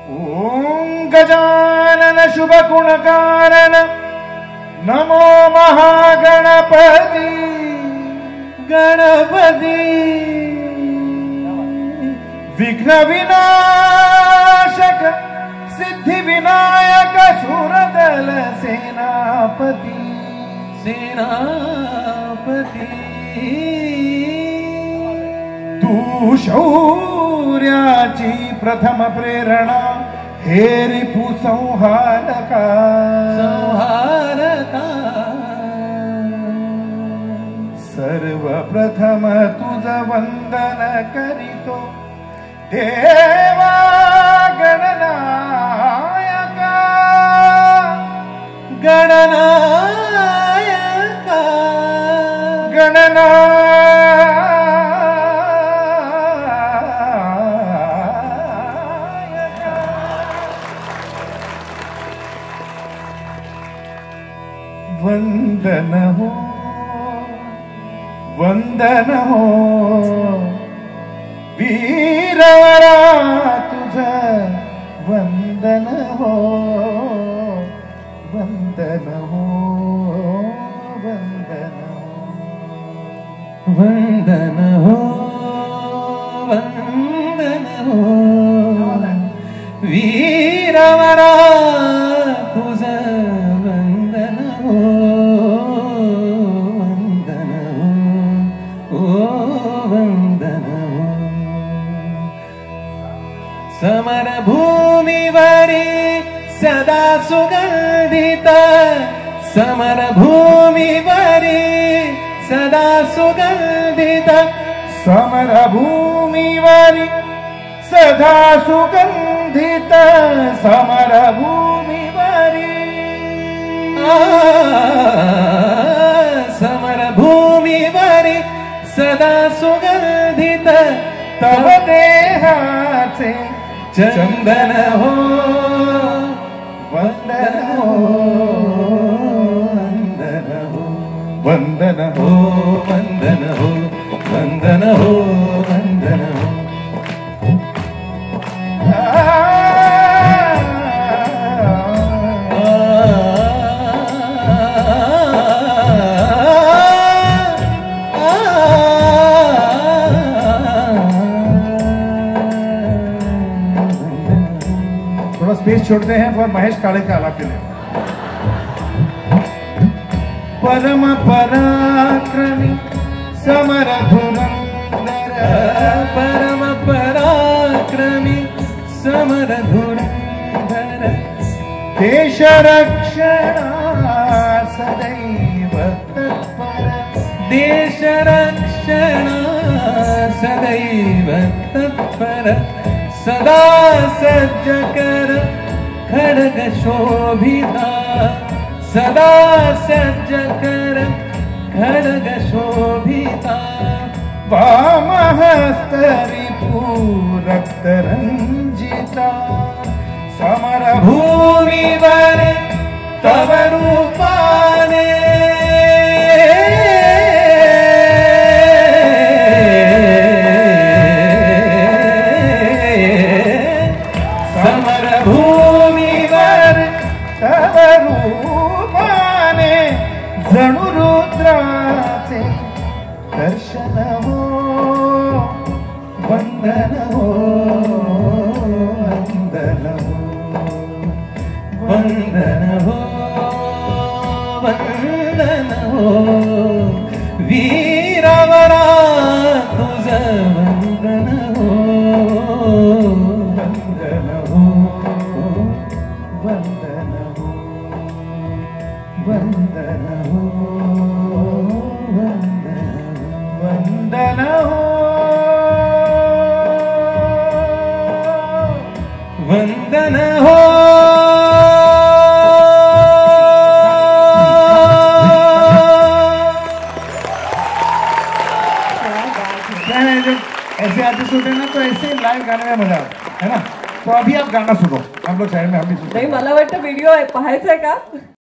ओम गजानन शुभ गुणकारण नमो महागणपति गणपति विघ्न विनाशक सिद्धि विनायक सुरदल सेनापति सेनापति तू शौर्याची प्रथम प्रेरणा हे रिपु संहारका संहारका सर्वप्रथम तुझ वंदन करीतो देवा गणनायका गणनायका गणनायका वंदन हो वीरवरा तुझ वंदन हो वंदन हो वंदन हो वंदन हो वंदन हो वीरवरा तुझ वंदन हो समर भूमीवरी सदा सुगंधित समर भूमीवरी सदा सुगंधित समर भूमीवरी सदा सुगंधित समर भूमीवरी समर भूमीवरी सदा सुगंधित तव देहाचे चंदन हो वंदन हो वंदन हो वंदन हो वंदन हो वंदन हो वंदन हो स्पेस छोड़ते हैं फॉर महेश काले का आलाप के लिए। परम पराक्रमी समर धुरंधर परम पराक्रमी समर धुरंधर देश रक्षणा सदैव तत्पर देश रक्षणा सदैव तत्पर सदा सज्ज कर खड्ग शोभिता सदा सज्ज कर खड्ग शोभिता वामहस्त रिपु रक्त रंजिता समर भूमिवर तव रूपाने समर भूमीवर तव रूपाने जणु रुद्राचे दर्शन हो वंदन हो वंदन हो वंदन हो वंदन हो वीरवरा तुझ वंदन हो वंदन हो वंदन हो वंदन हो वंदन हो वंदन हो ऐसे आर्टिस्ट होते हैं ना तो ऐसे लाइव गाने में मजा आता है ना। तो अभी आप गाना सुनो, हम लोग साइड में हम भी सुनो। नाही, मला वाटतं व्हिडिओ पाहायचा आहे का?